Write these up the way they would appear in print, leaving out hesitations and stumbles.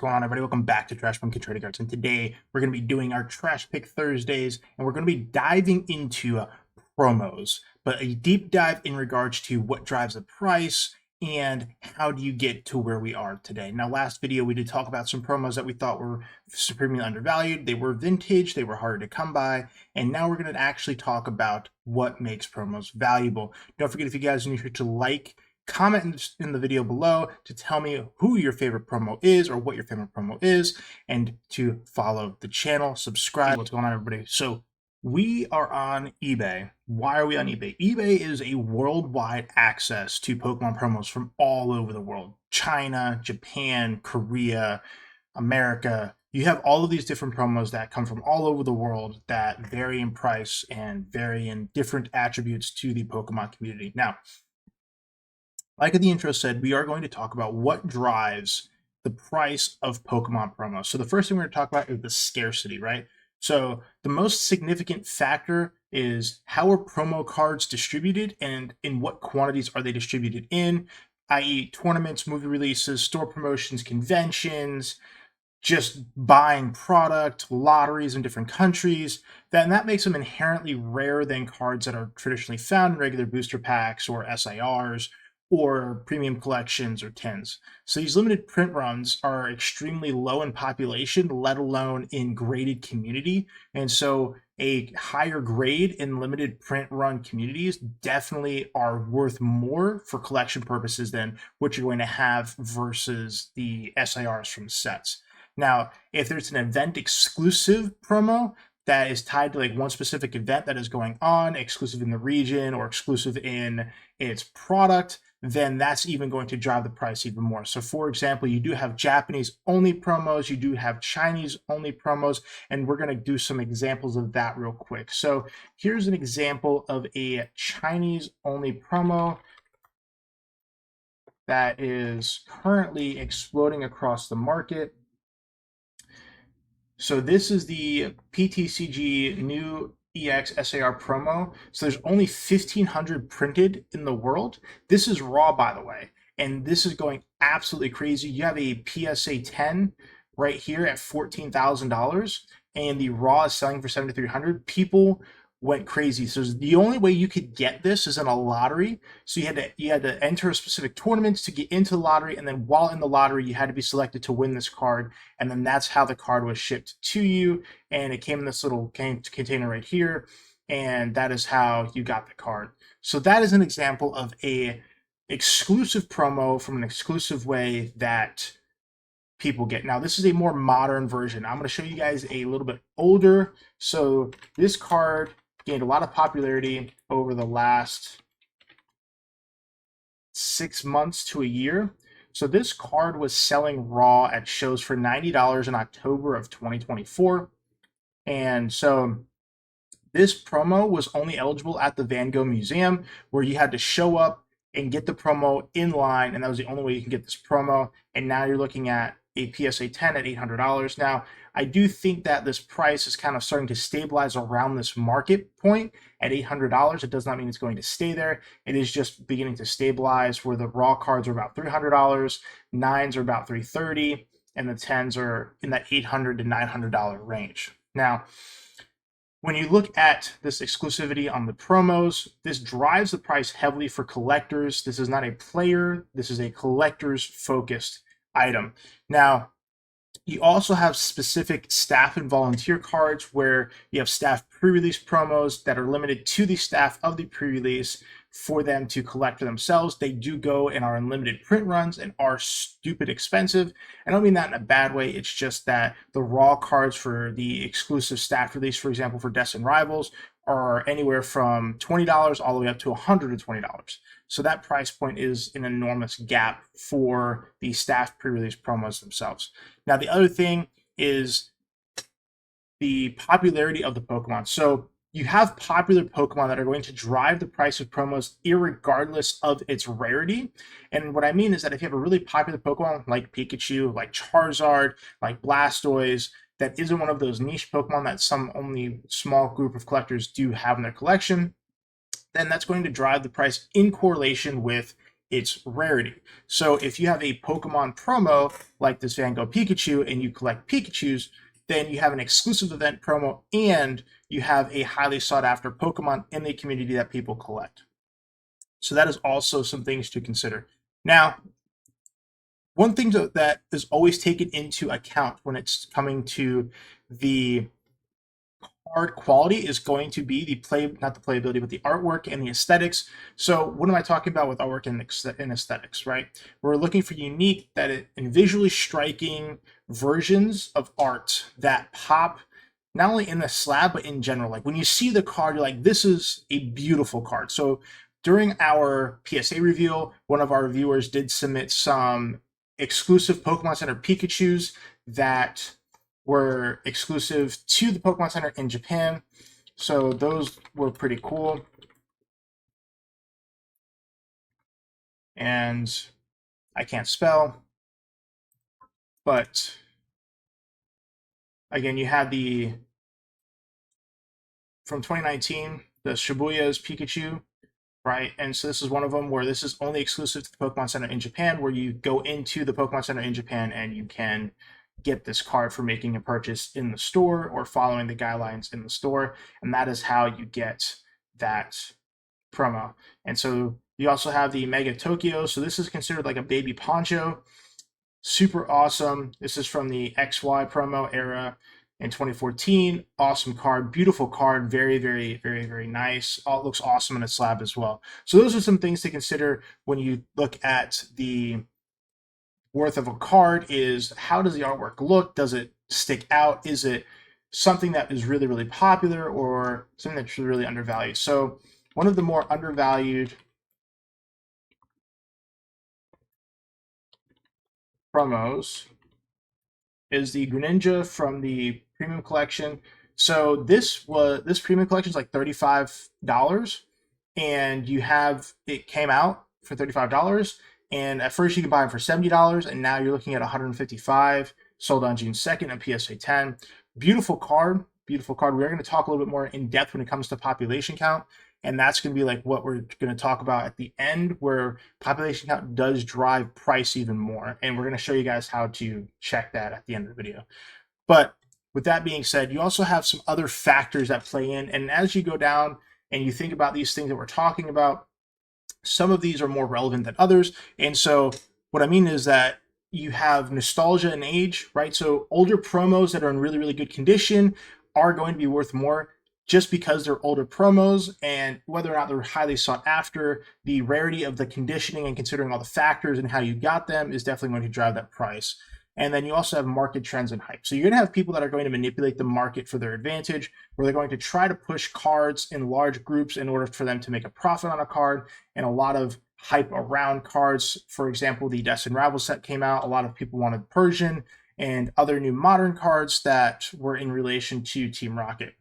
going on, everybody? Welcome back to Trash Pumpkin Trading Cards, and today we're going to be doing our Trash Pick Thursdays, and we're going to be diving into promos, but a deep dive in regards to what drives the price and how do you get to where we are today. Now, last video we did talk about some promos that we thought were supremely undervalued. They were vintage, they were harder to come by, and now we're going to actually talk about what makes promos valuable. Don't forget, if you guys are new here, to like, comment in the video below to tell me who your favorite promo is or what your favorite promo is, and to follow the channel, subscribe. What's going on, everybody? So we are on eBay. Why are we on eBay? eBay is a worldwide access to Pokemon promos from all over the world. China, Japan, Korea, America. You have all of these different promos that come from all over the world that vary in price and vary in different attributes to the Pokemon community. Now, like the intro said, we are going to talk about what drives the price of Pokemon promos. So the first thing we're going to talk about is the scarcity, right? So the most significant factor is how are promo cards distributed and in what quantities are they distributed in, i.e. tournaments, movie releases, store promotions, conventions, just buying product, lotteries in different countries. That makes them inherently rarer than cards that are traditionally found in regular booster packs or SIRs, or premium collections or tins. So these limited print runs are extremely low in population, let alone in graded community. And so a higher grade in limited print run communities definitely are worth more for collection purposes than what you're going to have versus the SIRs from sets. Now, if there's an event exclusive promo that is tied to like one specific event that is going on, exclusive in the region or exclusive in its product, then that's even going to drive the price even more. So for example, you do have Japanese only promos, you do have Chinese only promos, and we're going to do some examples of that real quick. So here's an example of a Chinese only promo that is currently exploding across the market. So this is the PTCG new EX SAR promo. So there's only 1,500 printed in the world. This is raw, by the way, and this is going absolutely crazy. You have a PSA 10 right here at $14,000, and the raw is selling for $7,300. People went crazy. So the only way you could get this is in a lottery. So you had to enter a specific tournaments to get into the lottery, and then while in the lottery, you had to be selected to win this card, and then that's how the card was shipped to you. And it came in this little container right here, and that is how you got the card. So that is an example of a exclusive promo from an exclusive way that people get. Now, this is a more modern version. I'm going to show you guys a little bit older. So this card gained a lot of popularity over the last 6 months to a year. So this card was selling raw at shows for $90 in October of 2024. And so this promo was only eligible at the Van Gogh Museum, where you had to show up and get the promo in line, and that was the only way you can get this promo. And now you're looking at a PSA 10 at $800. Now, I do think that this price is kind of starting to stabilize around this market point at $800. It does not mean it's going to stay there. It is just beginning to stabilize, where the raw cards are about $300, 9s are about $330, and the 10s are in that $800 to $900 range. Now, when you look at this exclusivity on the promos, this drives the price heavily for collectors. This is not a player, this is a collector's focused item. Now, you also have specific staff and volunteer cards where you have staff pre-release promos that are limited to the staff of the pre-release for them to collect for themselves. They do go in our unlimited print runs and are stupid expensive. I don't mean that in a bad way. It's just that the raw cards for the exclusive staff release, for example, for Destined Rivals, are anywhere from $20 all the way up to $120. So that price point is an enormous gap for the staff pre-release promos themselves. Now, the other thing is the popularity of the Pokemon. So you have popular Pokemon that are going to drive the price of promos irregardless of its rarity. And what I mean is that if you have a really popular Pokemon like Pikachu, like Charizard, like Blastoise, that isn't one of those niche Pokemon that some only small group of collectors do have in their collection, then that's going to drive the price in correlation with its rarity. So if you have a Pokemon promo like this Van Gogh Pikachu and you collect Pikachus, then you have an exclusive event promo and you have a highly sought after Pokemon in the community that people collect. So that is also some things to consider. Now, one thing that is always taken into account when it's coming to the card quality is going to be not the playability, but the artwork and the aesthetics. So what am I talking about with artwork and aesthetics, right? We're looking for unique and visually striking versions of art that pop not only in the slab, but in general. Like when you see the card, you're like, this is a beautiful card. So during our PSA reveal, one of our viewers did submit some exclusive Pokemon Center Pikachus that were exclusive to the Pokemon Center in Japan. So those were pretty cool. And I can't spell, but again, you had from 2019, the Shibuya's Pikachu, right? And so this is one of them where this is only exclusive to the Pokemon Center in Japan, where you go into the Pokemon Center in Japan and you can get this card for making a purchase in the store or following the guidelines in the store. And that is how you get that promo. And so you also have the Mega Tokyo. So this is considered like a baby poncho. Super awesome. This is from the XY promo era in 2014. Awesome card, beautiful card, very, very, very, very nice. It looks awesome in a slab as well. So those are some things to consider when you look at the worth of a card. Is how does the artwork look? Does it stick out? Is it something that is really, really popular or something that's really undervalued? So one of the more undervalued promos is the Greninja from the premium collection. So this premium collection is like $35, and it came out for $35. And at first you could buy them for $70, and now you're looking at $155. Sold on June 2nd at PSA 10. Beautiful card, beautiful card. We're going to talk a little bit more in depth when it comes to population count, and that's going to be like what we're going to talk about at the end, where population count does drive price even more, and we're going to show you guys how to check that at the end of the video. But with that being said, you also have some other factors that play in, and as you go down and you think about these things that we're talking about, some of these are more relevant than others. And so what I mean is that you have nostalgia and age, right? So older promos that are in really, really good condition are going to be worth more just because they're older promos, and whether or not they're highly sought after, the rarity of the conditioning and considering all the factors and how you got them is definitely going to drive that price. And then you also have market trends and hype. So you're going to have people that are going to manipulate the market for their advantage, where they're going to try to push cards in large groups in order for them to make a profit on a card, and a lot of hype around cards. For example, the Destin Rival set came out. A lot of people wanted Persian and other new modern cards that were in relation to Team Rocket.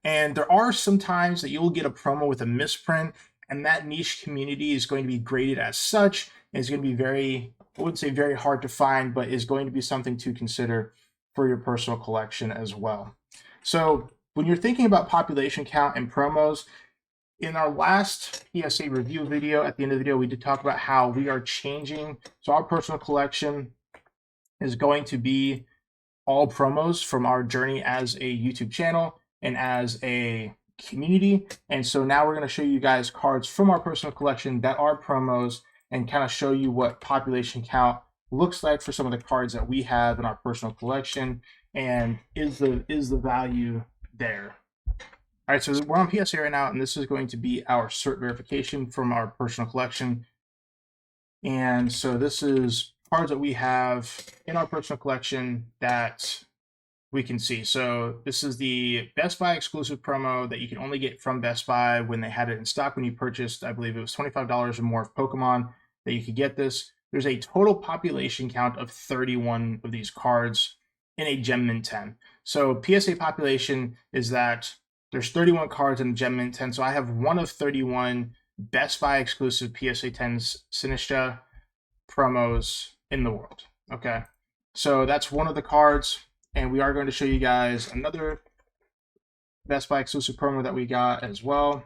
And there are some times that you'll get a promo with a misprint, and that niche community is going to be graded as such, and it's going to be I wouldn't say very hard to find, but is going to be something to consider for your personal collection as well. So when you're thinking about population count and promos, in our last PSA review video, at the end of the video, we did talk about how we are changing. So our personal collection is going to be all promos from our journey as a YouTube channel and as a community. And so now we're going to show you guys cards from our personal collection that are promos, and kind of show you what population count looks like for some of the cards that we have in our personal collection, and is the value there. All right, so we're on PSA right now, and this is going to be our cert verification from our personal collection. And so this is cards that we have in our personal collection that we can see. So this is the Best Buy exclusive promo that you can only get from Best Buy when they had it in stock when you purchased, I believe it was $25 or more of Pokemon, that you could get this. There's a total population count of 31 of these cards in a Gem Mint 10. So PSA population is that there's 31 cards in Gem Mint 10. So I have one of 31 Best Buy exclusive PSA 10s Sinistra promos in the world. Okay, so that's one of the cards. And we are going to show you guys another Best Buy exclusive promo that we got as well.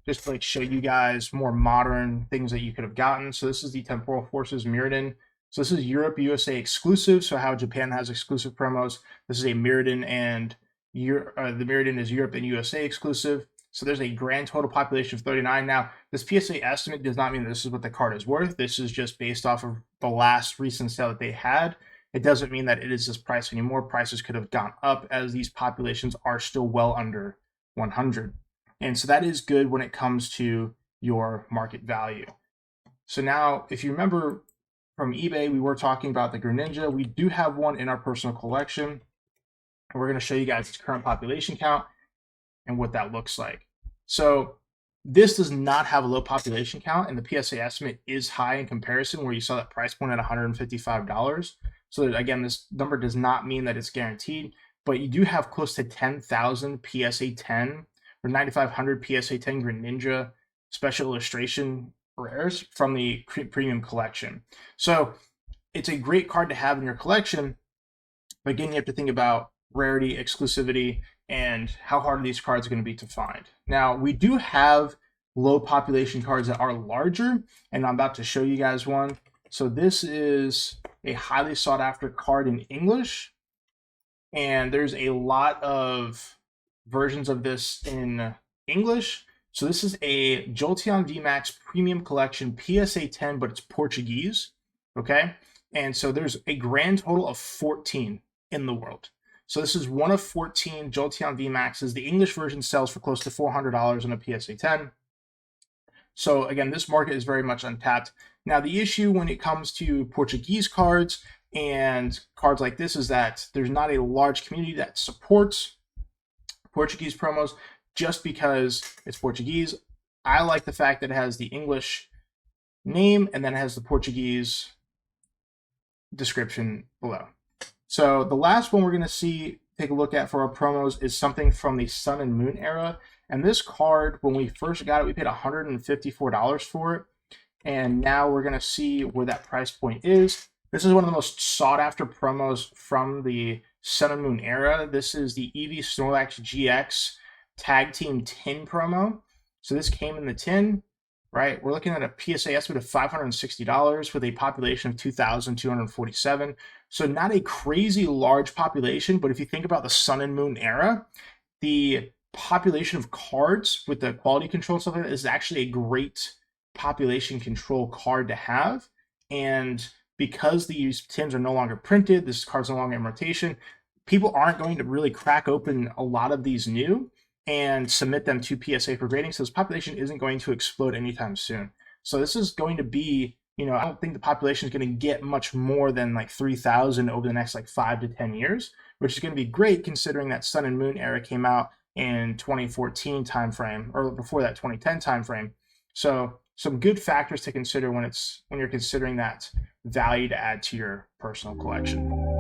just to like show you guys more modern things that you could have gotten. So this is the Temporal Forces Mirrodin. So this is Europe, USA exclusive. So how Japan has exclusive promos. This is a Mirrodin, and the Mirrodin is Europe and USA exclusive. So there's a grand total population of 39. Now, this PSA estimate does not mean that this is what the card is worth. This is just based off of the last recent sale that they had. It doesn't mean that it is this price anymore. Prices could have gone up as these populations are still well under 100. And so that is good when it comes to your market value. So now, if you remember from eBay, we were talking about the Greninja. We do have one in our personal collection. And we're going to show you guys its current population count and what that looks like. So this does not have a low population count, and the PSA estimate is high in comparison, where you saw that price point at $155. So again, this number does not mean that it's guaranteed, but you do have close to 10,000 PSA 10 or 9,500 PSA 10 Greninja special illustration rares from the premium collection. So it's a great card to have in your collection, but again, you have to think about rarity, exclusivity, and how hard these cards are going to be to find. Now, we do have low population cards that are larger, and I'm about to show you guys one. So this is a highly sought after card in English, and there's a lot of versions of this in English. So this is a Jolteon VMAX Premium Collection PSA 10, but it's Portuguese, okay? And so there's a grand total of 14 in the world. So this is one of 14 Jolteon VMAXs. The English version sells for close to $400 on a PSA 10. So again, this market is very much untapped. Now, the issue when it comes to Portuguese cards and cards like this is that there's not a large community that supports Portuguese promos just because it's Portuguese. I like the fact that it has the English name and then it has the Portuguese description below. So the last one we're going to take a look at for our promos is something from the Sun and Moon era. And this card, when we first got it, we paid $154 for it. And now we're going to see where that price point is. This is one of the most sought after promos from the Sun and Moon era. This is the Eevee Snorlax GX Tag Team Tin promo. So this came in the tin, right? We're looking at a PSA estimate of $560 with a population of 2,247. So not a crazy large population, but if you think about the Sun and Moon era, the population of cards with the quality control and stuff like that is actually a great population control card to have. And because these tins are no longer printed, this card's no longer in rotation, people aren't going to really crack open a lot of these new and submit them to PSA for grading. So this population isn't going to explode anytime soon. So this is going to be, I don't think the population is going to get much more than like 3,000 over the next like 5 to 10 years, which is going to be great considering that Sun and Moon era came out in 2014 timeframe, or before that 2010 timeframe. So some good factors to consider when you're considering that value to add to your personal collection.